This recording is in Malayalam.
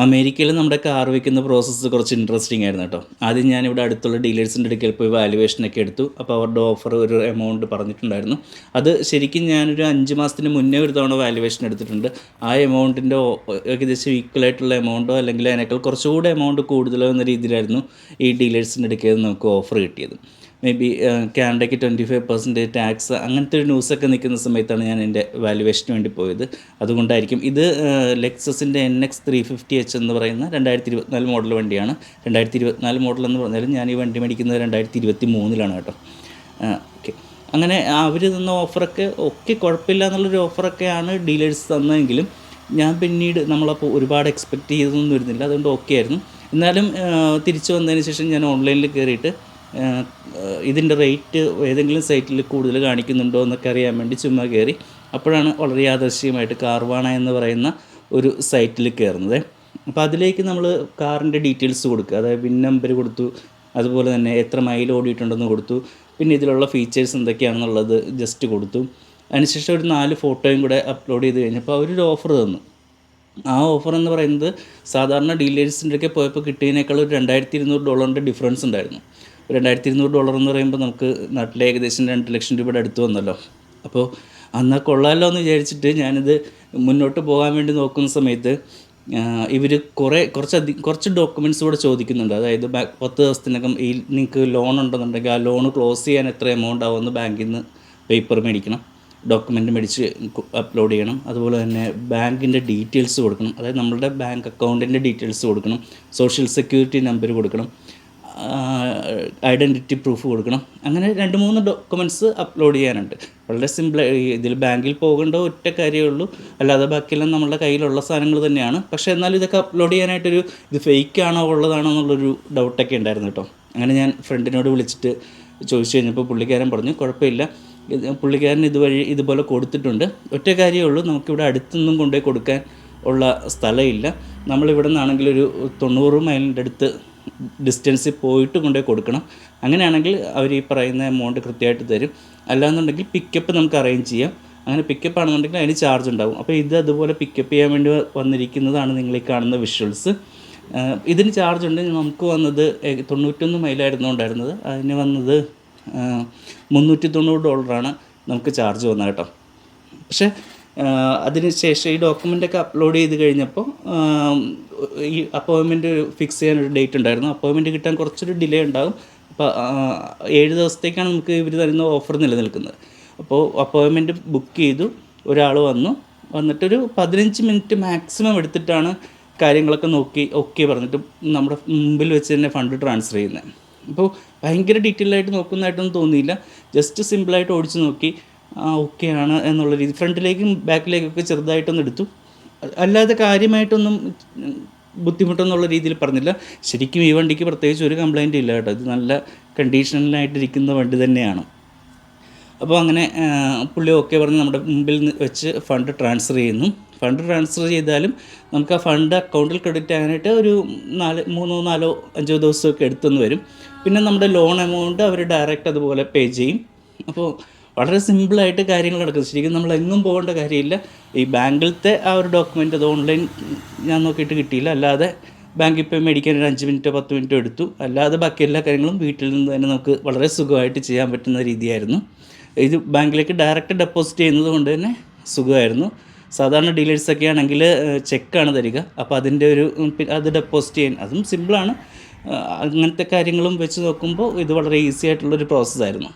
അമേരിക്കയിൽ നമ്മുടെ കാർ വിൽക്കുന്ന പ്രോസസ്സ് കുറച്ച് ഇൻട്രസ്റ്റിംഗ് ആയിരുന്നു കേട്ടോ. ആദ്യം ഞാനിവിടെ അടുത്തുള്ള ഡീലേഴ്സിൻ്റെ അടുക്കൽ പോയി വാല്യുവേഷനൊക്കെ എടുത്തു. അപ്പോൾ അവരുടെ ഓഫർ ഒരു എമൗണ്ട് പറഞ്ഞിട്ടുണ്ടായിരുന്നു. അത് ശരിക്കും ഞാനൊരു 5 മാസത്തിന് മുന്നേ ഒരു തവണ വാല്യുവേഷൻ എടുത്തിട്ടുണ്ട്. ആ എമൗണ്ടിൻ്റെ ഏകദേശം ഈക്വലായിട്ടുള്ള എമൗണ്ടോ അല്ലെങ്കിൽ അതിനേക്കാൾ കുറച്ചുകൂടെ എമൗണ്ട് കൂടുതലോ എന്ന രീതിയിലായിരുന്നു ഈ ഡീലേഴ്സിൻ്റെ അടുക്കൽ നമുക്ക് ഓഫർ കിട്ടിയത്. മേ ബി കാനഡയ്ക്ക് 25% ടാക്സ് അങ്ങനത്തെ ഒരു ന്യൂസൊക്കെ നിൽക്കുന്ന സമയത്താണ് ഞാൻ എൻ്റെ വാല്യുവേഷന് വേണ്ടി പോയത്. അതുകൊണ്ടായിരിക്കും. ഇത് ലെക്സസിൻ്റെ NX 350H എന്ന് പറയുന്ന 2024 മോഡൽ വണ്ടിയാണ്. 2024 മോഡൽ എന്ന് പറഞ്ഞാലും ഞാൻ ഈ വണ്ടി മേടിക്കുന്നത് 2023 കേട്ടോ. ഓക്കെ, അങ്ങനെ അവർ തന്ന ഓഫറൊക്കെ കുഴപ്പമില്ല എന്നുള്ളൊരു ഓഫറൊക്കെയാണ് ഡീലേഴ്സ് തന്നതെങ്കിലും ഞാൻ പിന്നീട് നമ്മളപ്പോൾ ഒരുപാട് എക്സ്പെക്റ്റ് ചെയ്തൊന്നും വരുന്നില്ല. അതുകൊണ്ട് ഓക്കെ ആയിരുന്നു. എന്നാലും തിരിച്ചു വന്നതിന് ശേഷം ഞാൻ ഓൺലൈനിൽ കയറിയിട്ട് ഇതിൻ്റെ റേറ്റ് ഏതെങ്കിലും സൈറ്റിൽ കൂടുതൽ കാണിക്കുന്നുണ്ടോ എന്നൊക്കെ അറിയാൻ വേണ്ടി ചുമ്മാ കയറി. അപ്പോഴാണ് വളരെ യാദൃശ്ചികമായിട്ട് കാർവാണ എന്ന് പറയുന്ന ഒരു സൈറ്റിൽ കയറുന്നത്. അപ്പോൾ അതിലേക്ക് നമ്മൾ കാറിൻ്റെ ഡീറ്റെയിൽസ് കൊടുക്കുക. അതായത് വിൻ നമ്പർ കൊടുത്തു, അതുപോലെ തന്നെ എത്ര മൈൽ ഓടിയിട്ടുണ്ടെന്ന് കൊടുത്തു, പിന്നെ ഇതിലുള്ള ഫീച്ചേഴ്സ് എന്തൊക്കെയാണെന്നുള്ളത് ജസ്റ്റ് കൊടുത്തു. അതിനുശേഷം ഒരു 4 ഫോട്ടോയും കൂടെ അപ്ലോഡ് ചെയ്ത് കഴിഞ്ഞപ്പോൾ അവരൊരു ഓഫർ തന്നു. ആ ഓഫർ എന്ന് പറയുന്നത് സാധാരണ ഡീലേഴ്സിൻ്റെ ഒക്കെ പോയപ്പോൾ കിട്ടിയതിനേക്കാൾ ഒരു $2200 ഡിഫറൻസ് ഉണ്ടായിരുന്നു. $2200 എന്ന് പറയുമ്പോൾ നമുക്ക് നാട്ടിലെ ഏകദേശം 2 ലക്ഷം രൂപയുടെ അടുത്ത് വന്നല്ലോ. അപ്പോൾ എന്നാൽ കൊള്ളാമല്ലോ എന്ന് വിചാരിച്ചിട്ട് ഞാനിത് മുന്നോട്ട് പോകാൻ വേണ്ടി നോക്കുന്ന സമയത്ത് ഇവർ കുറച്ച് ഡോക്യുമെൻറ്റ്സ് കൂടെ ചോദിക്കുന്നുണ്ട്. അതായത് 10 ദിവസത്തിനകം ഈ നിങ്ങൾക്ക് ലോൺ ഉണ്ടെന്നുണ്ടെങ്കിൽ ആ ലോൺ ക്ലോസ് ചെയ്യാൻ എത്ര എമൗണ്ട് ആവുമെന്ന് ബാങ്കിൽ നിന്ന് പേപ്പർ മേടിക്കണം, ഡോക്യുമെൻ്റ് മേടിച്ച് അപ്ലോഡ് ചെയ്യണം. അതുപോലെ തന്നെ ബാങ്കിൻ്റെ ഡീറ്റെയിൽസ് കൊടുക്കണം. അതായത് നമ്മളുടെ ബാങ്ക് അക്കൗണ്ടിൻ്റെ ഡീറ്റെയിൽസ് കൊടുക്കണം, സോഷ്യൽ സെക്യൂരിറ്റി നമ്പർ കൊടുക്കണം, ഐഡൻറ്റിറ്റി പ്രൂഫ് കൊടുക്കണം. അങ്ങനെ 2-3 ഡോക്യുമെൻറ്റ്സ് അപ്ലോഡ് ചെയ്യാനുണ്ട്. വളരെ സിമ്പിൾ. ഇതിൽ ബാങ്കിൽ പോകേണ്ട ഒറ്റ കാര്യമേ ഉള്ളൂ, അല്ലാതെ ബാക്കിയെല്ലാം നമ്മളുടെ കയ്യിലുള്ള സാധനങ്ങൾ തന്നെയാണ്. പക്ഷേ എന്നാലും ഇതൊക്കെ അപ്ലോഡ് ചെയ്യാനായിട്ടൊരു ഇത് ഫേക്കാണോ ഉള്ളതാണോ എന്നുള്ളൊരു ഡൗട്ടൊക്കെ ഉണ്ടായിരുന്നു കേട്ടോ. അങ്ങനെ ഞാൻ ഫ്രണ്ടിനോട് വിളിച്ചിട്ട് ചോദിച്ചു കഴിഞ്ഞപ്പോൾ പുള്ളിക്കാരൻ പറഞ്ഞു കുഴപ്പമില്ല, പുള്ളിക്കാരൻ ഇതുപോലെ കൊടുത്തിട്ടുണ്ട്. ഒറ്റ കാര്യമേ ഉള്ളൂ, നമുക്കിവിടെ അടുത്തൊന്നും കൊണ്ടുപോയി കൊടുക്കാൻ ഉള്ള സ്ഥലമില്ല. നമ്മളിവിടെ നിന്നാണെങ്കിൽ ഒരു 90 മൈലിൻ്റെ അടുത്ത് ഡിസ്റ്റൻസിൽ പോയിട്ട് കൊണ്ടുപോയി കൊടുക്കണം. അങ്ങനെയാണെങ്കിൽ അവർ ഈ പറയുന്ന എമൗണ്ട് കൃത്യമായിട്ട് തരും. അല്ലാന്നുണ്ടെങ്കിൽ പിക്കപ്പ് നമുക്ക് അറേഞ്ച് ചെയ്യാം. അങ്ങനെ പിക്കപ്പ് ആണെന്നുണ്ടെങ്കിൽ അതിന് ചാർജ് ഉണ്ടാകും. അപ്പോൾ ഇത് അതുപോലെ പിക്കപ്പ് ചെയ്യാൻ വേണ്ടി വന്നിരിക്കുന്നതാണ് നിങ്ങൾ ഈ കാണുന്ന വിഷ്വൽസ്. ഇതിന് ചാർജ് ഉണ്ട്. നമുക്ക് വന്നത് 91 മൈലായിരുന്നു ഉണ്ടായിരുന്നത്. അതിന് വന്നത് $390 നമുക്ക് ചാർജ് വന്നത് കേട്ടോ. പക്ഷേ അതിന് ശേഷം ഈ ഡോക്യുമെൻ്റൊക്കെ അപ്ലോഡ് ചെയ്ത് കഴിഞ്ഞപ്പോൾ ഈ അപ്പോയിൻമെൻറ്റ് ഫിക്സ് ചെയ്യാനൊരു ഡേറ്റ് ഉണ്ടായിരുന്നു. അപ്പോയിൻമെൻറ്റ് കിട്ടാൻ കുറച്ചൊരു ഡിലേ ഉണ്ടാകും. അപ്പോൾ 7 ദിവസത്തേക്കാണ് നമുക്ക് ഇവർ തരുന്ന ഓഫർ നിലനിൽക്കുന്നത്. അപ്പോൾ അപ്പോയിൻമെൻറ്റ് ബുക്ക് ചെയ്തു, ഒരാൾ വന്നിട്ടൊരു 15 മിനിറ്റ് മാക്സിമം എടുത്തിട്ടാണ് കാര്യങ്ങളൊക്കെ നോക്കി ഓക്കെ പറഞ്ഞിട്ട് നമ്മുടെ മുമ്പിൽ വെച്ച് തന്നെ ഫണ്ട് ട്രാൻസ്ഫർ ചെയ്യുന്നത്. അപ്പോൾ ഭയങ്കര ഡീറ്റെയിൽ ആയിട്ട് നോക്കുന്നതായിട്ടൊന്നും തോന്നിയില്ല. ജസ്റ്റ് സിമ്പിളായിട്ട് ഓടിച്ച് നോക്കി ഓക്കെ ആണ് എന്നുള്ള രീതി ഫ്രണ്ടിലേക്കും ബാക്കിലേക്കൊക്കെ ചെറുതായിട്ടൊന്നും എടുത്തു. അല്ലാതെ കാര്യമായിട്ടൊന്നും ബുദ്ധിമുട്ടെന്നുള്ള രീതിയിൽ പറഞ്ഞില്ല. ശരിക്കും ഈ വണ്ടിക്ക് പ്രത്യേകിച്ച് ഒരു കംപ്ലൈൻറ്റും ഇല്ല കേട്ടോ. ഇത് നല്ല കണ്ടീഷനിലായിട്ടിരിക്കുന്ന വണ്ടി തന്നെയാണ്. അപ്പോൾ അങ്ങനെ പുള്ളി ഓക്കെ പറഞ്ഞ് നമ്മുടെ മുമ്പിൽ വെച്ച് ഫണ്ട് ട്രാൻസ്ഫർ ചെയ്യുന്നു. ഫണ്ട് ട്രാൻസ്ഫർ ചെയ്താലും നമുക്ക് ആ ഫണ്ട് അക്കൗണ്ടിൽ ക്രെഡിറ്റ് ആകാനായിട്ട് ഒരു 3-4-5 ദിവസമൊക്കെ എടുത്തെന്ന് വരും. പിന്നെ നമ്മുടെ ലോൺ എമൗണ്ട് അവർ ഡയറക്റ്റ് അതുപോലെ പേ ചെയ്യും. അപ്പോൾ വളരെ സിമ്പിളായിട്ട് കാര്യങ്ങൾ നടക്കും. ശരിക്കും നമ്മൾ എങ്ങും പോകേണ്ട കാര്യമില്ല. ഈ ബാങ്കിലത്തെ ആ ഒരു ഡോക്യുമെൻ്റ് അത് ഓൺലൈൻ ഞാൻ നോക്കിയിട്ട് കിട്ടിയില്ല. അല്ലാതെ ബാങ്കിൽ പോയി മേടിക്കാൻ ഒരു 5 മിനിറ്റോ 10 മിനിറ്റോ എടുത്തു. അല്ലാതെ ബാക്കി എല്ലാ കാര്യങ്ങളും വീട്ടിൽ നിന്ന് തന്നെ നമുക്ക് വളരെ സുഖമായിട്ട് ചെയ്യാൻ പറ്റുന്ന രീതിയായിരുന്നു. ഇത് ബാങ്കിലേക്ക് ഡയറക്റ്റ് ഡെപ്പോസിറ്റ് ചെയ്യുന്നത് കൊണ്ട് തന്നെ സുഖമായിരുന്നു. സാധാരണ ഡീലേഴ്സൊക്കെ ആണെങ്കിൽ ചെക്കാണ് തരിക. അപ്പോൾ അതിൻ്റെ അത് ഡെപ്പോസിറ്റ് ചെയ്യാൻ അതും സിമ്പിളാണ്. അങ്ങനത്തെ കാര്യങ്ങളും വെച്ച് നോക്കുമ്പോൾ ഇത് വളരെ ഈസി ആയിട്ടുള്ളൊരു പ്രോസസ്സായിരുന്നു.